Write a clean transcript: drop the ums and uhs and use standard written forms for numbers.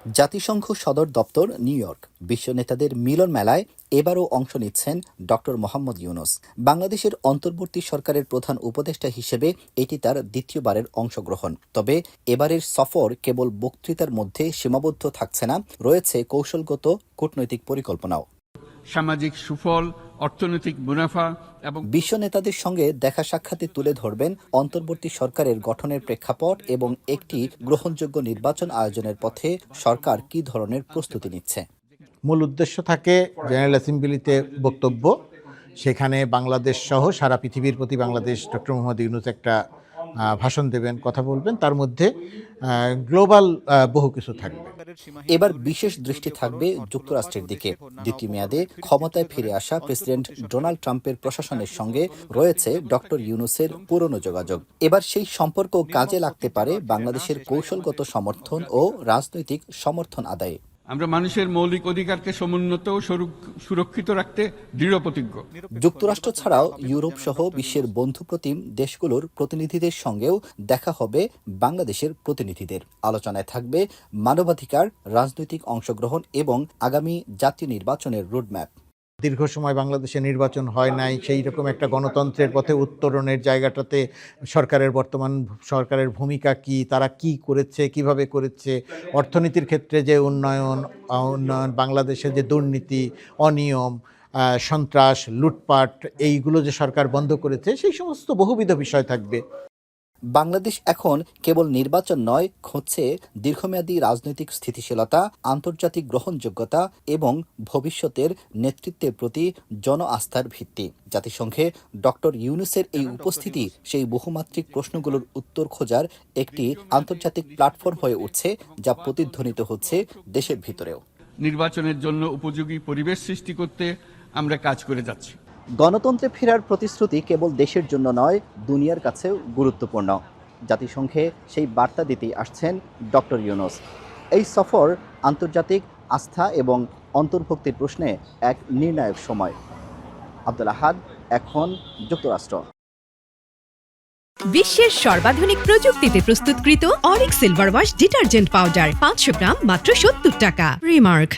জাতিসংঘ সদর দপ্তর নিউ ইয়র্ক। বিশ্ব নেতাদের মিলন মেলায় এবারও অংশ নিচ্ছেন ডক্টর মোহাম্মদ ইউনূস। বাংলাদেশের অন্তর্বর্তী সরকারের প্রধান উপদেষ্টা হিসেবে এটি তার দ্বিতীয়বারের অংশগ্রহণ। তবে এবারের সফর কেবল বক্তৃতার মধ্যে সীমাবদ্ধ থাকছে না, রয়েছে কৌশলগত কূটনৈতিক পরিকল্পনাও। সামাজিক সুফল, অর্থনৈতিক মুনাফা এবং বিশ্ব নেতাদের সঙ্গে দেখা সাক্ষাতে তুলে ধরবেন অন্তর্বর্তী সরকারের গঠনের প্রেক্ষাপট এবং একটি গ্রহণযোগ্য নির্বাচন আয়োজনের পথে সরকার কী ধরনের প্রস্তুতি নিচ্ছে। মূল উদ্দেশ্য থাকে জেনারেল অ্যাসেম্বলিতে বক্তব্য, সেখানে বাংলাদেশ সহ সারা পৃথিবীর প্রতি বাংলাদেশ ডক্টর মোহাম্মদ ইউনূস একটা ভাষণ দেবেন, কথা বলবেন, তার মধ্যে গ্লোবাল বহু কিছু থাকবে। এবার বিশেষ দৃষ্টি থাকবে যুক্তরাষ্ট্রের দিকে। দ্বিতীয় মেয়াদে ক্ষমতায় ফিরে আসা প্রেসিডেন্ট ডোনাল্ড ট্রাম্পের প্রশাসনের সঙ্গে রয়েছে ডক্টর ইউনূসের পুরনো যোগাযোগ। এবার সেই সম্পর্ক কাজে লাগতে পারে বাংলাদেশের কৌশলগত সমর্থন ও রাজনৈতিক সমর্থন আদায়ে। আমরা মানুষের মৌলিক অধিকারকে সমুন্নত ও সুরক্ষিত রাখতে দৃঢ় প্রতিজ্ঞ। যুক্তরাষ্ট্র ছাড়াও ইউরোপ সহ বিশ্বের বন্ধুপ্রতিম দেশগুলোর প্রতিনিধিদের সঙ্গেও দেখা হবে বাংলাদেশের প্রতিনিধিদের। আলোচনায় থাকবে মানবাধিকার, রাজনৈতিক অংশগ্রহণ এবং আগামী জাতীয় নির্বাচনের রোডম্যাপ। দীর্ঘ সময় বাংলাদেশে নির্বাচন হয় নাই, সেই রকম একটা গণতন্ত্রের পথে উত্তরণের জায়গাটাতে বর্তমান সরকারের ভূমিকা কি, তারা কি করেছে, কিভাবে করেছে, অর্থনীতির ক্ষেত্রে যে উন্নয়ন, বাংলাদেশে যে দুর্নীতি, অনিয়ম, সন্ত্রাস, লুটপাট, এইগুলো যে সরকার বন্ধ করেছে, সেই সমস্ত বহুবিধ বিষয় থাকবে। বাংলাদেশ এখন কেবল নির্বাচন নয়, খুঁজছে দীর্ঘমেয়াদী রাজনৈতিক স্থিতিশীলতা, আন্তর্জাতিক গ্রহণযোগ্যতা এবং ভবিষ্যতের নেতৃত্বের প্রতি জন আস্থার ভিত্তি। জাতিসংঘে ডক্টর ইউনূসের এই উপস্থিতি সেই বহুমাত্রিক প্রশ্নগুলোর উত্তর খোঁজার একটি আন্তর্জাতিক প্ল্যাটফর্ম হয়ে উঠছে, যা প্রতিধ্বনিত হচ্ছে দেশের ভিতরেও। নির্বাচনের জন্য উপযোগী পরিবেশ সৃষ্টি করতে আমরা কাজ করে যাচ্ছি। গণতন্ত্রে ফেরার প্রতিশ্রুতি কেবল দেশের জন্য নয়, দুনিয়ার কাছেও গুরুত্বপূর্ণ। জাতিসংঘে সেই বার্তা দিতেই আসছেন ডক্টর ইউনূস। এই সফর আন্তর্জাতিক আস্থা এবং অন্তর্ভুক্তির প্রশ্নে এক নির্ণায়ক সময়। আব্দুল আহাদ, এখন, যুক্তরাষ্ট্র। বিশ্বের সর্বাধুনিক প্রযুক্তিতে প্রস্তুতকৃত Arik silver wash detergent powder 500 গ্রাম মাত্র 70 টাকা। রিমার্ক।